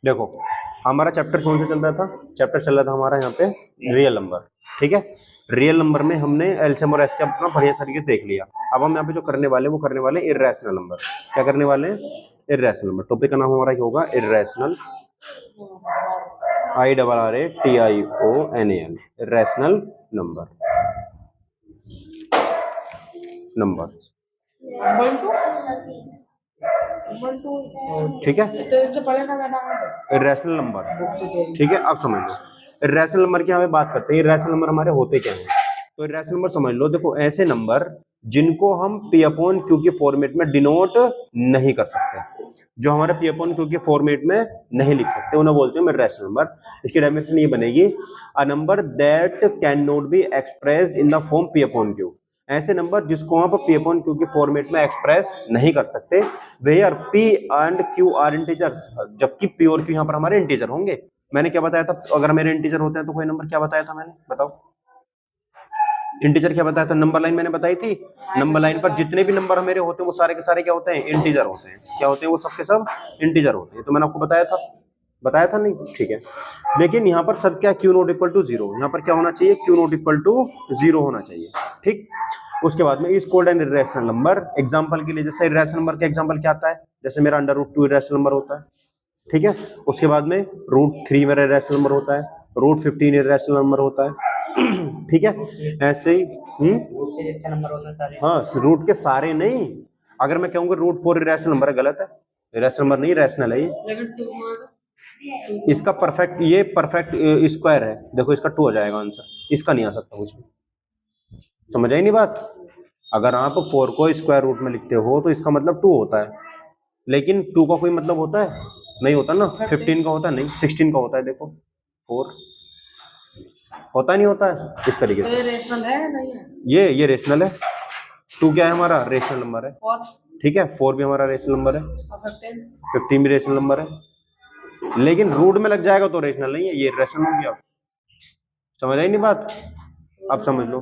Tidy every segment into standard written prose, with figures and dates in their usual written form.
देखो हमारा चैप्टर कौन सा चल रहा था, चैप्टर चल रहा था हमारा यहाँ पे रियल नंबर, ठीक है। रियल नंबर में हमने एलसीएम और एचसीएम अपना बढ़िया तरीके से देख लिया। अब हम यहाँ पे जो करने वाले वो करने वाले इर्रेशनल नंबर। क्या करने वाले हैं? Irrational number. टॉपिक का नाम हमारा क्या होगा? Irrational, IRRATIONAL, irrational number. Number ठीक है, इर्रेशनल नंबर, ठीक है। अब समझ लो इर्रेशनल नंबर की हमें बात करते हैं। इर्रेशनल नंबर हमारे होते क्या हैं? तो इर्रेशनल नंबर समझ लो, देखो ऐसे नंबर जिनको हम P अपॉन Q के फॉर्मेट में डिनोट नहीं कर सकते, जो हमारे P अपॉन Q के फॉर्मेट में नहीं लिख सकते, उन्हें बोलते हैं इर्रेशनल नंबर। इसकी डायमेंशन ये बनेगी, a number that can not be expressed in the form P upon Q। ऐसे नंबर जिसको आप P अपॉन Q के फॉर्मेट में एक्सप्रेस नहीं कर सकते, where P and Q are integers, जबकि P और Q यहाँ पर हमारे इंटीजर होंगे। मैंने क्या बताया था? अगर मेरे इंटीजर होते हैं तो कोई नंबर क्या बताया था मैंने? बताओ इंटीजर क्या बताया था? नंबर लाइन मैंने बताई थी। नंबर लाइन पर जितने भी नंबर मेरे होते हैं वो सारे के सारे क्या होते हैं? इंटीजर होते हैं। क्या होते हैं? वो सबके सब इंटीजर होते हैं। तो मैंने आपको बताया था नहीं? ठीक है। लेकिन यहाँ पर सच क्या है? Q not equal to 0। यहाँ पर क्या होना चाहिए? Q नॉट इक्वल टू 0 होना चाहिए, ठीक। उसके बाद में is called an irrational number. Example के लिए जैसे इर्रेशनल नंबर का एग्जांपल क्या आता है? जैसे मेरा √2 इर्रेशनल नंबर होता है, ठीक है। उसके बाद में √3 मेरा इर्रेशनल नंबर होता है, √15 इर्रेशनल नंबर होता है, ठीक है। ऐसे ही हाँ, रूट के सारे नहीं। अगर मैं कहूंगा √4 इर्रेशनल नंबर है, गलत है, इर्रेशनल नंबर नहीं, रैशनल है ये। इसका परफेक्ट, ये परफेक्ट स्क्वायर है, देखो इसका 2 हो जाएगा आंसर, इसका नहीं आ सकता कुछ भी। समझ आई नहीं बात? अगर आप 4 को स्क्वायर रूट में लिखते हो तो इसका मतलब 2 होता है, लेकिन 2 का कोई मतलब होता है? नहीं होता ना। 15 का होता है? नहीं। 16 का होता है, देखो 4 होता नहीं होता है इस तरीके से। रेशनल है नहीं है? ये रेशनल है। 2 क्या है हमारा? रेशनल नंबर है, ठीक है। 4 भी हमारा रेशनल नंबर है, 15 भी रेशनल नंबर है। लेकिन रूट में लग जाएगा तो रेशनल नहीं है, ये रेशनल हो गया। समझ आई नहीं बात? अब समझ लो।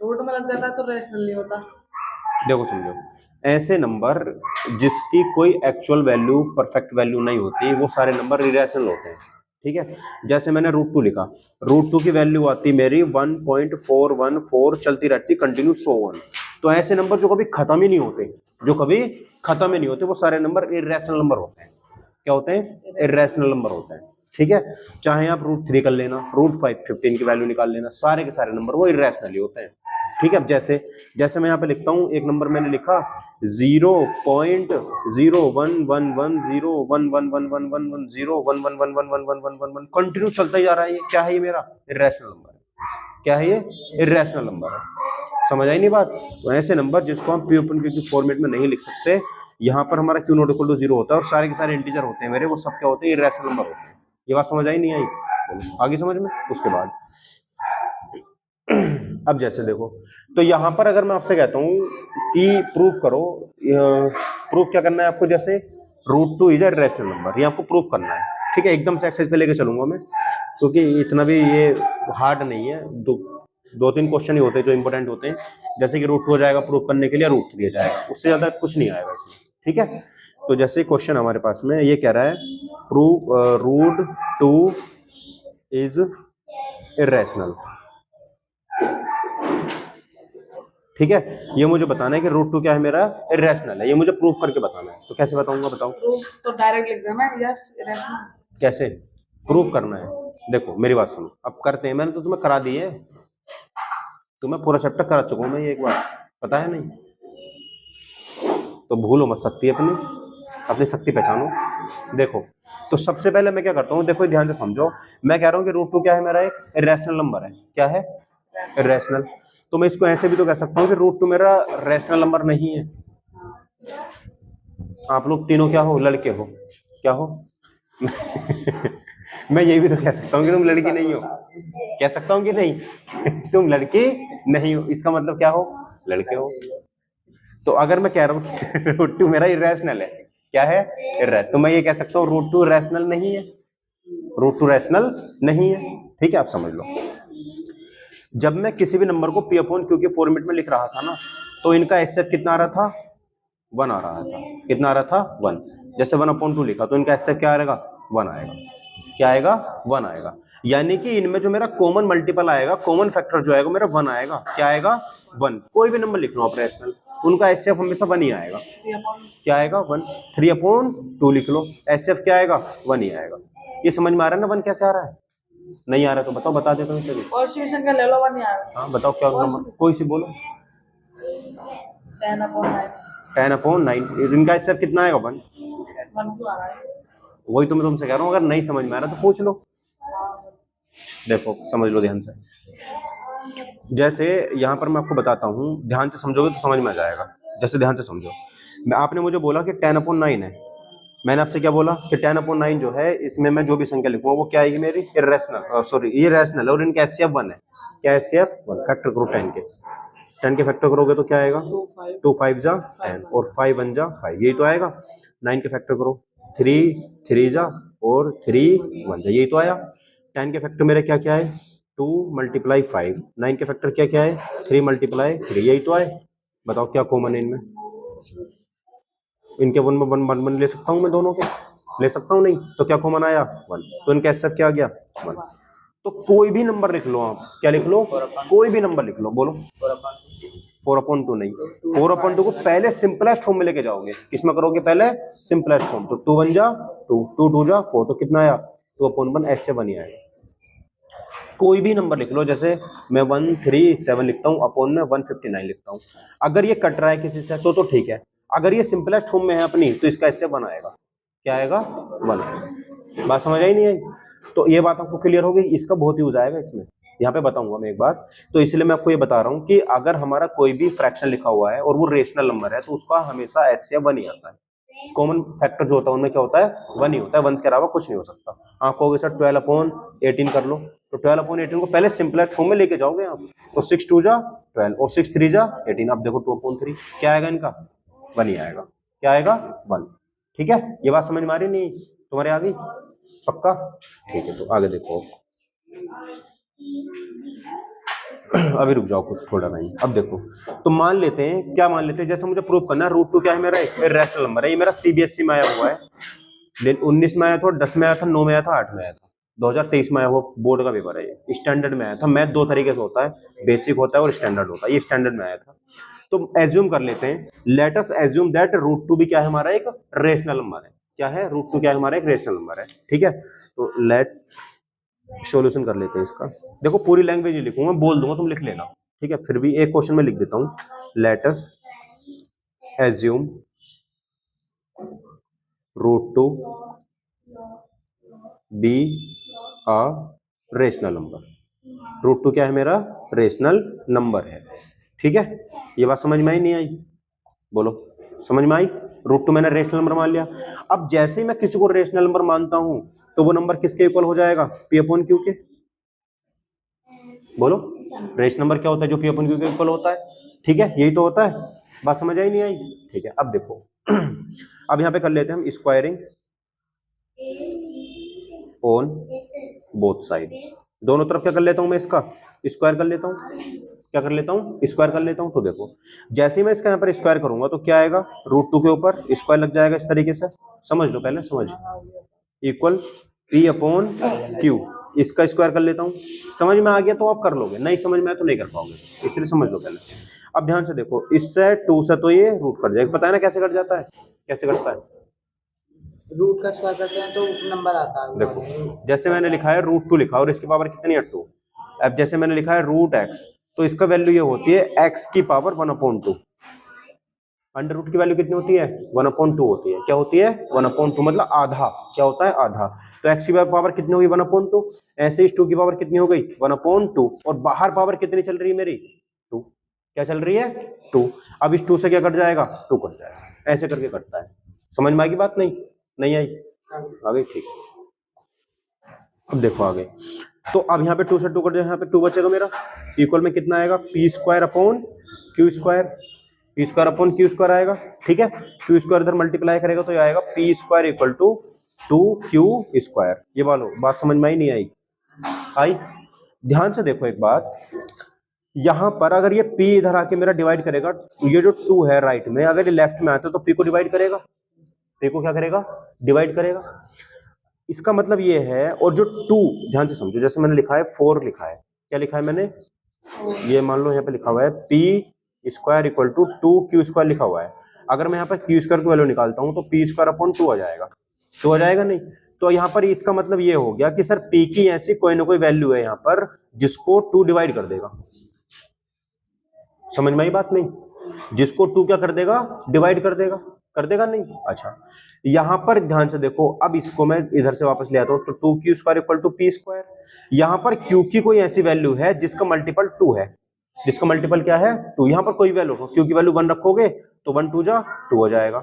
रूट में लग जाता है तो रेशनल नहीं होता। देखो समझो, ऐसे नंबर जिसकी कोई एक्चुअल वैल्यू, परफेक्ट वैल्यू नहीं होती, वो सारे नंबर इरेशनल होते हैं, ठीक है। जैसे मैंने √2 लिखा, √2 की वैल्यू आती मेरी 1.414 चलती रहती कंटिन्यू 101। तो ऐसे नंबर जो कभी खत्म ही नहीं होते, जो कभी खत्म ही नहीं होते, वो सारे नंबर इरेशनल नंबर होते हैं। क्या होते हैं? इरेशनल नंबर होते हैं, ठीक है। चाहे आप √3 कर लेना, √5 15 की वैल्यू निकाल लेना, सारे के सारे नंबर वो इरेशनल ही होते हैं, ठीक है। अब जैसे मैं यहाँ पे लिखता हूँ, एक नंबर मैंने लिखा 0.0111101111111011111111 कंटिन्यू चलता ही जा रहा है। ये क्या है? ये मेरा इरेशनल नंबर है। क्या है ये? इरेशनल नंबर है। समझ आई नहीं बात? तो ऐसे नंबर जिसको हम P ओपन Q के फॉर्मेट में नहीं लिख सकते, यहाँ पर हमारा Q नॉट इक्वल टू 0 होता है, और सारे के सारे इंटीजर होते हैं मेरे, वो सब क्या होते हैं? इरेशनल नंबर होते हैं। ये बात समझ आई नहीं आई? आगे समझ में। उसके बाद अब जैसे देखो, तो यहां पर अगर मैं आपसे कहता हूं कि प्रूफ करो, प्रूफ क्या करना है आपको? जैसे √2 इज अ रेशनल नंबर, ये आपको प्रूफ करना है, ठीक है। एकदम से एक्सरसाइज पे लेके चलूंगा मैं, क्योंकि इतना भी ये हार्ड नहीं है। 2-3 क्वेश्चन ही होते हैं जो इंपॉर्टेंट होते हैं। जैसे कि √2 हो जाएगा प्रूफ करने के लिए, √3 हो जाएगा, उससे ज्यादा कुछ नहीं आएगा इसमें, ठीक है। तो जैसे क्वेश्चन हमारे पास में ये कह रहा है, प्रूव √2 इज इरेशनल, ठीक है। ये मुझे बताना है कि √2 क्या है? मेरा इरेशनल है। ये मुझे प्रूफ करके बताना है। तो कैसे बताऊंगा? बताओ। प्रूफ तो डायरेक्ट लिख देना, यस इरेशनल। कैसे प्रूफ करना है? देखो मेरी बात सुनो, अब करते हैं। मैंने तो तुम्हें करा दी है, तुम्हें पूरा चैप्टर करा चुका हूं मैं, ये एक बार पता है नहीं? तो भूलो मत शक्ति अपनी शक्ति पहचानो। देखो, तो सबसे पहले मैं क्या करता हूँ, देखो ध्यान से समझो। मैं कह रहा हूँ कि √2 क्या है? मेरा एक इरेशनल नंबर है। क्या है? इरेशनल। तो मैं इसको ऐसे भी तो कह सकता हूँ कि √2 मेरा रैशनल नंबर नहीं है। आप लोग तीनों क्या हो? लड़के हो। क्या हो? मैं ये भी तो कह सकता हूँ कि तुम लड़की नहीं हो। कह सकता हूँ कि नहीं? तुम लड़की नहीं हो, इसका मतलब क्या हो? लड़के हो। तो अगर मैं कह रहा हूँ √2 मेरा इरेशनल है, क्या है? इरेशनल, तो मैं ये कह सकता हूँ √2 रैशनल नहीं है, √2 रैशनल नहीं है, ठीक है। आप समझ लो, जब मैं किसी भी नंबर को P अपॉन Q के फॉर्मेट में लिख रहा था ना, तो इनका एचसीएफ कितना आ रहा था? 1 आ रहा था। कितना आ रहा था? 1। जैसे 1/2 लिखा तो इनका एचसीएफ क्या आएगा, 1 आएगा। क्या आएगा, 1 आएगा। यानी कि इनमें जो मेरा कॉमन मल्टीपल आएगा, कॉमन फैक्टर जो आएगा मेरा 1 आएगा। क्या आएगा, 1। कोई भी नंबर लिख लो आप रैशनल, उनका एचसीएफ हमेशा 1 ही आएगा। क्या आएगा, 1। 3/2 लिख लो, एचसीएफ क्या आएगा, 1 ही आएगा। ये समझ में आ रहा है ना 1 कैसे आ रहा है? नहीं आ रहा तो बताओ, बता देता हूँ सभी। और सी संख्या ले लो, 1 ही आएगा। हाँ बताओ क्या नंबर, कोई सी बोलो। 10/9। 10/9 इनका एचसीएफ कितना आएगा, 1। 1 क्यों आ रहा है? वही तो मैं तुमसे कह रहा हूँ, अगर नहीं समझ में आ रहा तो पूछ लो। देखो समझ लो ध्यान से, जैसे यहाँ पर मैं आपको बताता हूँ, ध्यान से समझोगे तो समझ में आ जाएगा। जैसे ध्यान से समझो, आपने मुझे बोला कि 10/9 है, मैंने आपसे क्या बोला कि 10/9 जो है इसमें मैं जो भी संख्या लिखूंगा वो क्या आएगी मेरी, इरेशनल, सॉरी ये रैशनल, और इनका एचसीएफ 1 है। क्या एचसीएफ 1, फैक्टर करो 10 के फैक्टर करोगे तो क्या आएगा, 2 5 जा 10 और 5 1 जा 5, यही तो आएगा। 9 के फैक्टर करो, 3 3 जा और 3 1 जा, यही तो आया। 10 के फैक्टर मेरे क्या क्या है, 2 × 5। 9 के फैक्टर क्या क्या है, 3 × 3, यही तो आए। बताओ क्या कॉमन है इनमें, इनके 1 में 1 ले सकता हूँ मैं, दोनों के ले सकता हूँ, नहीं तो क्या कॉमन आया, 1। तो इनका एचसीएफ क्या आ गया, 1। तो कोई भी नंबर लिख लो आप, क्या लिख लो, कोई भी नंबर लिख लो, बोलो। 4/2 नहीं, 4/2 को पहले सिंपलेस्ट फॉर्म में लेके जाओगे, किसमें करोगे, पहले सिंपलेस्ट फॉर्म। तो 2 1 जा 2, 2 2 जा 4, तो कितना आया, 2/1, ऐसे 1 ही आएगा। कोई भी नंबर लिख लो, जैसे मैं 137 लिखता हूँ, अपॉन में 159 लिखता हूँ। अगर ये कट रहा है किसी से तो ठीक है, अगर ये सिंपलेस्ट फॉर्म में है अपनी तो इसका इससे 1 आएगा। क्या आएगा, 1 आएगा। बात समझ आई नहीं आई? तो ये बात आपको क्लियर होगी, इसका बहुत यूज आएगा इसमें, यहाँ पे बताऊंगा मैं एक बात। तो इसलिए मैं आपको ये बता रहा हूँ कि अगर हमारा कोई भी फ्रैक्शन लिखा हुआ है और वो रेशनल नंबर है तो उसका हमेशा एचसीएफ 1 ही आता है। कॉमन फैक्टर जो होता है उनमें क्या होता है, 1 ही होता है, 1 के अलावा कुछ नहीं हो सकता। आप कहोगे सर 12/18 कर लो, तो 12/18 को पहले सिंपलेस्ट फॉर्म में लेके जाओगे आप, तो 6 2 जा 12 और 6 3 जा 18। अब देखो 2/3 क्या आएगा, इनका 1 ही आएगा। क्या आएगा, 1। ठीक है, ये बात समझ में आ रही नहीं तुम्हारे, आ गई पक्का? ठीक है, तो आगे देखो। अभी रुक जाओ कुछ थोड़ा नहीं, अब देखो। तो मान लेते हैं, क्या मान लेते हैं, जैसे मुझे प्रूव करना है √2 क्या है मेरा, एक रैशनल नंबर है। ये मेरा सीबीएसई में आया हुआ है, 19 में आया था, 10 में आया था, 9 में आया था, 8 में आया था, 2023 में आया हुआ बोर्ड का पेपर है ये। स्टैंडर्ड में आया था। मैथ 2 तरीके से होता है, बेसिक होता है और स्टैंडर्ड होता है। ये स्टैंडर्ड में आया था। तो एज्यूम कर लेते हैं, लेट अस एज्यूम दैट √2 भी क्या है, हमारा एक रेशनल नंबर है। क्या है, √2 क्या है, हमारा एक रेशनल नंबर है। ठीक है, तो लेट सॉल्यूशन कर लेते हैं इसका। देखो पूरी लैंग्वेज ही लिखूंगा, बोल दूंगा, तुम लिख लेना। ठीक है, फिर भी एक क्वेश्चन में लिख देता हूं, let us assume √2 be a rational number. √2 क्या है, मेरा रेशनल नंबर है। ठीक है, ये बात समझ में आई नहीं आई, बोलो समझ में आई? √2 मैंने रेशनल नंबर मान लिया। अब जैसे ही मैं किसी को रेशनल नंबर मानता हूं तो वो नंबर किसके इक्वल हो जाएगा, P/Q के। बोलो, रेशनल नंबर क्या होता है, जो P/Q के इक्वल होता है। ठीक है, यही तो होता है। बात समझ आई नहीं आई? ठीक है, अब देखो अब यहाँ पे कर लेते हैं हम स्क्वायरिंग ऑन बोथ साइड। दोनों तरफ क्या कर लेता हूं मैं, इसका स्क्वायर कर लेता हूं। क्या कर लेता हूं, स्क्वायर कर लेता हूं। तो देखो जैसे ही मैं इसका यहाँ पर स्क्वायर करूंगा तो क्या आएगा, √2 के ऊपर स्क्वायर लग जाएगा इस तरीके से। समझ लो पहले, समझ, इक्वल P/Q। इसका स्क्वायर कर लेता हूं। समझ में आ गया तो आप कर लोगे, नहीं समझ में आया तो नहीं कर पाओगे, इसलिए समझ लो पहले। अब ध्यान से देखो, इससे 2 से तो ये रूट कट जाएगा। पता है ना कैसे कट जाता है, कैसे कटता है, रूट का स्क्वायर करते हैं तो नंबर आता है। देखो जैसे मैंने लिखा है √2 लिखा और इसकी पावर कितनी है, 2। अब जैसे मैंने लिखा है √x, तो इसका वैल्यू ये होती है x की पावर 1/2। अंडर रूट की वैल्यू कितनी होती है, 1/2 होती है। क्या होती है, 1/2, मतलब आधा। क्या होता है, आधा। तो x की पावर कितनी होगी, 1/2। ऐसे ही 2 की पावर कितनी हो गई, 1/2। और बाहर पावर कितनी चल रही है मेरी, 2। क्या चल रही है, 2। अब इस 2 से क्या कट जाएगा, 2 कट जाएगा। ऐसे करके कटता है। समझ में आ गई बात? नहीं आई? आ गई, ठीक। अब देखो आगे, तो अब यहाँ पे 2 से 2 कट जाए, यहाँ पे 2 बचेगा मेरा। इक्वल में कितना आएगा, P²/Q², P²/Q² आएगा। ठीक है, Q² इधर मल्टीप्लाई करेगा तो ये आएगा P² = 2Q²। ये वालो बात समझ में आई नहीं आई? आई? ध्यान से देखो एक बात, यहां पर अगर ये P इधर आके मेरा डिवाइड करेगा, ये जो 2 है राइट में, अगर ये लेफ्ट में आता है तो P को डिवाइड करेगा। p को क्या करेगा, डिवाइड करेगा। इसका मतलब ये है, और जो 2, ध्यान से समझो, जैसे मैंने लिखा है 4 लिखा है, क्या लिखा है मैंने, ये मान लो यहाँ पे लिखा हुआ है p square equal to 2q square लिखा हुआ है। अगर मैं यहाँ पर q स्क्वायर की वैल्यू निकालता हूँ तो p स्क्वायर अपॉन 2 आ जाएगा, 2 आ जाएगा नहीं। तो यहाँ पर इसका मतलब ये हो गया कि सर p की ऐसी कोई ना कोई वैल्यू है यहाँ पर जिसको 2 डिवाइड कर देगा। समझ में आई बात नहीं, जिसको 2 क्या कर देगा, डिवाइड कर देगा, कर देगा नहीं। अच्छा, यहां पर ध्यान से देखो, अब इसको मैं इधर से वापस ले आता हूं, तो 2q square equal to p square. यहां पर q की कोई ऐसी वैल्यू है जिसका मल्टीपल 2 है, जिसका मल्टीपल क्या है, 2। यहां पर कोई वैल्यू हो, q की वैल्यू 1 रखोगे तो 1 2 जा 2 हो जाएगा,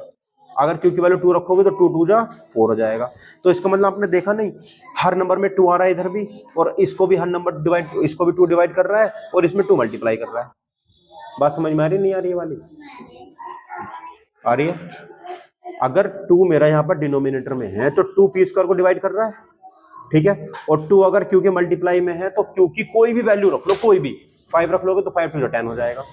अगर q की वैल्यू 2 रखोगे तो 2 2 जा 4 हो जाएगा। तो इसका मतलब आपने देखा नहीं, हर नंबर में 2 आ रहा है इधर भी, और इसको भी हर नंबर डिवाइड, इसको भी 2 डिवाइड कर रहा है और इसमें 2 मल्टीप्लाई कर रहा है। बात समझ में आ रही नहीं आ रही है वाली, आ रही है। अगर 2 मेरा यहाँ पर डिनोमिनेटर में है तो 2 p स्क्वायर को डिवाइड कर रहा है, ठीक है, और 2 अगर q के मल्टीप्लाई में है तो q की कोई भी वैल्यू रख लो, कोई भी, 5 रख लोगे तो 5 2 जा 10 हो जाएगा,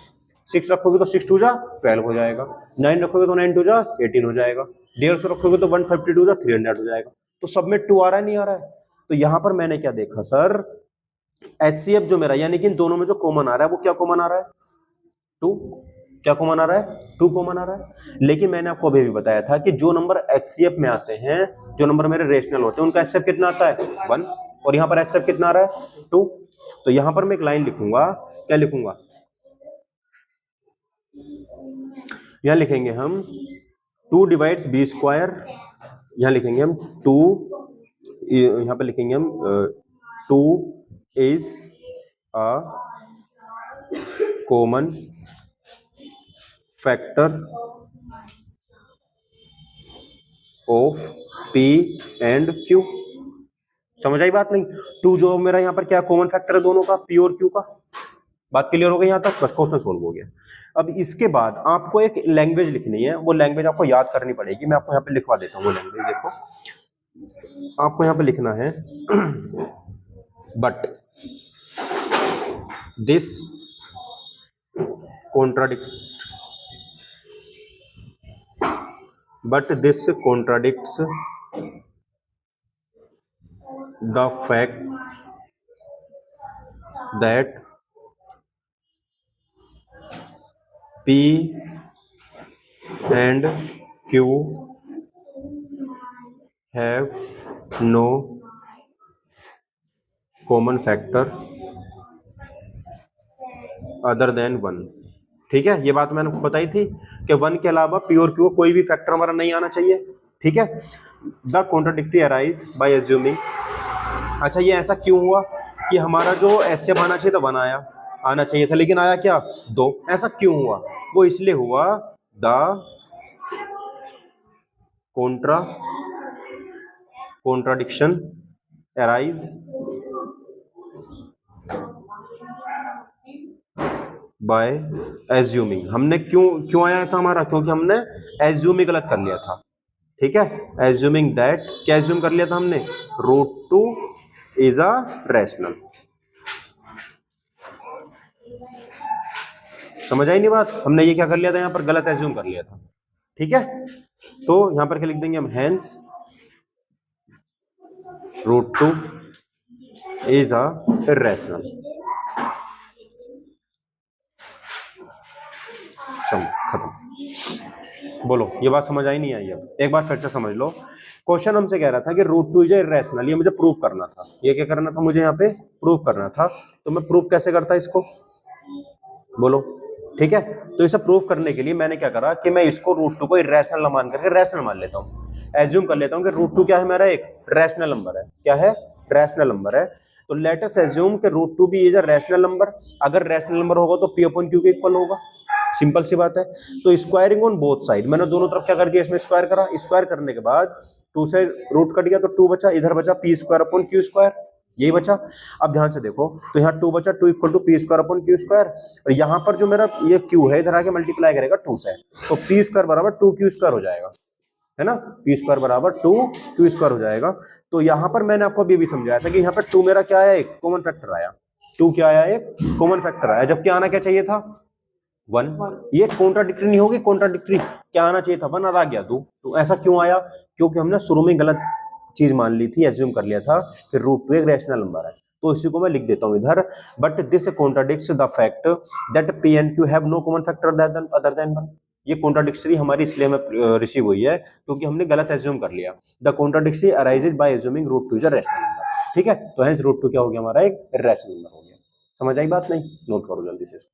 6 रखोगे तो 6 2 जा 12 हो जाएगा, 9 रखोगे तो 9 2 जा 18 हो जाएगा, 150 रखोगे तो 152 जा 300 हो जाएगा। तो सब में 2 आ रहा है नहीं आ रहा है। तो यहाँ पर मैंने क्या देखा सर, HCF जो मेरा, यानी कि इन दोनों में जो कॉमन आ रहा है वो क्या कॉमन आ रहा है, 2, क्या कॉमन आ रहा है, 2 कॉमन आ रहा है। लेकिन मैंने आपको अभी भी बताया था कि जो नंबर HCF में आते हैं, जो नंबर मेरे रेशनल होते हैं, उनका HCF कितना आता है, 1, और यहाँ पर HCF कितना आ रहा है, 2। तो यहाँ पर मैं एक लाइन लिखूंगा, क्या लिखूंगा, यहाँ लिखेंगे हम 2 डिवाइड्स b स्क्वायर, यहाँ लिखेंगे हम 2, यहाँ पे लिखेंगे हम 2 is a common factor of p and q। समझ आई बात नहीं, 2 जो मेरा यहाँ पर क्या कॉमन फैक्टर है दोनों का, p और q का। बात क्लियर हो गई यहाँ तक, बस क्वेश्चन सोल्व हो गया। अब इसके बाद आपको एक लैंग्वेज लिखनी है, वो लैंग्वेज आपको याद करनी पड़ेगी, मैं आपको यहाँ पे लिखवा देता हूँ वो लैंग्वेज। देखो आपको यहाँ पे लिखना है but this contradicts the fact that P and Q have no common factor other than 1। ठीक है, ये बात मैंने आपको बताई थी कि 1 के अलावा P और Q कोई भी फैक्टर हमारा नहीं आना चाहिए, ठीक है। द कॉन्ट्राडिक्टी अराइज बाय अज्यूमिंग, अच्छा ये ऐसा क्यों हुआ कि हमारा जो HCF आना चाहिए था 1 आना चाहिए था, लेकिन आया क्या 2, ऐसा क्यों हुआ, वो इसलिए हुआ the contradiction arise by assuming. हमने क्यों आया ऐसा हमारा, क्योंकि हमने एज्यूम ही गलत कर लिया था, ठीक है। एज्यूमिंग दैट, क्या एज्यूम कर लिया था हमने, √2 इज अ रैशनल। समझ आई नहीं बात, हमने ये क्या कर लिया था, यहाँ पर गलत एज्यूम कर लिया था, ठीक है। तो यहां पर क्या लिख देंगे हम, हेंस √2 इज अ इर्रेशनल। खत्म। बोलो, ये बात समझ आई नहीं आई, अब एक बार फिर से समझ लो। क्वेश्चन हमसे कह रहा था कि √2 इज इर्रेशनल, ये मुझे प्रूव करना था, ये क्या करना था मुझे यहाँ पे प्रूव करना था। तो मैं प्रूव कैसे करता इसको, बोलो, ठीक है। तो इसे प्रूव करने के लिए मैंने क्या करा कि मैं इसको √2 को इर्रेशनल मान करके रैशनल मान लेता हूँ, एज्यूम कर लेता हूँ कि √2 क्या है, मेरा एक रैशनल नंबर है, क्या है, रैशनल नंबर है। तो लेट अस एज्यूम कि √2 भी इज अ रैशनल नंबर। अगर रैशनल नंबर होगा तो p अपॉन q के इक्वल होगा, सिंपल सी बात है। तो स्क्वायरिंग ऑन बोथ साइड, मैंने दोनों तरफ क्या कर दिया, इसमें स्क्वायर करा, स्क्वायर करने के बाद 2 से रूट कट गया तो 2 बचा, इधर बचा p square upon q square, यही बचा। अब ध्यान से देखो, तो यहाँ 2 बचा, 2 equal to p square upon q square, और यहाँ पर जो मेरा ये q है इधर आके मल्टीप्लाई करेगा 2 से, तो p स्क्वायर बराबर 2q स्क्वायर हो जाएगा, है ना, p स्क्वायर बराबर 2q स्क्वायर हो जाएगा। तो यहाँ पर मैंने आपको अभी भी समझाया था कि यहाँ पर 2 मेरा क्या आया, एक कॉमन फैक्टर आया, 2 क्या आया, एक कॉमन फैक्टर आया, जबकि आना क्या चाहिए था, 1, ये कॉन्ट्राडिक्टरी नहीं होगी? कॉन्ट्राडिक्टरी क्या आना चाहिए था? 1 और आ गया 2। तो ऐसा क्यों आया? क्योंकि हमने शुरू में गलत चीज मान ली थी, एज्यूम कर लिया था कि √2 एक रैशनल नंबर है। तो इसी को मैं लिख देता हूं इधर, but this contradicts the fact that P and Q have no common factor other than 1। ये कॉन्ट्राडिक्टरी हमारी इसलिए हमें रिसीव हुई है क्योंकि हमने गलत एज्यूम कर लिया। The contradictory arises by assuming √2 is a rational number. ठीक है, तो हेंस √2 क्या हो गया हमारा? एक रैशनल नंबर हो गया। समझ आई बात? नहीं, नोट करो जल्दी से इसको।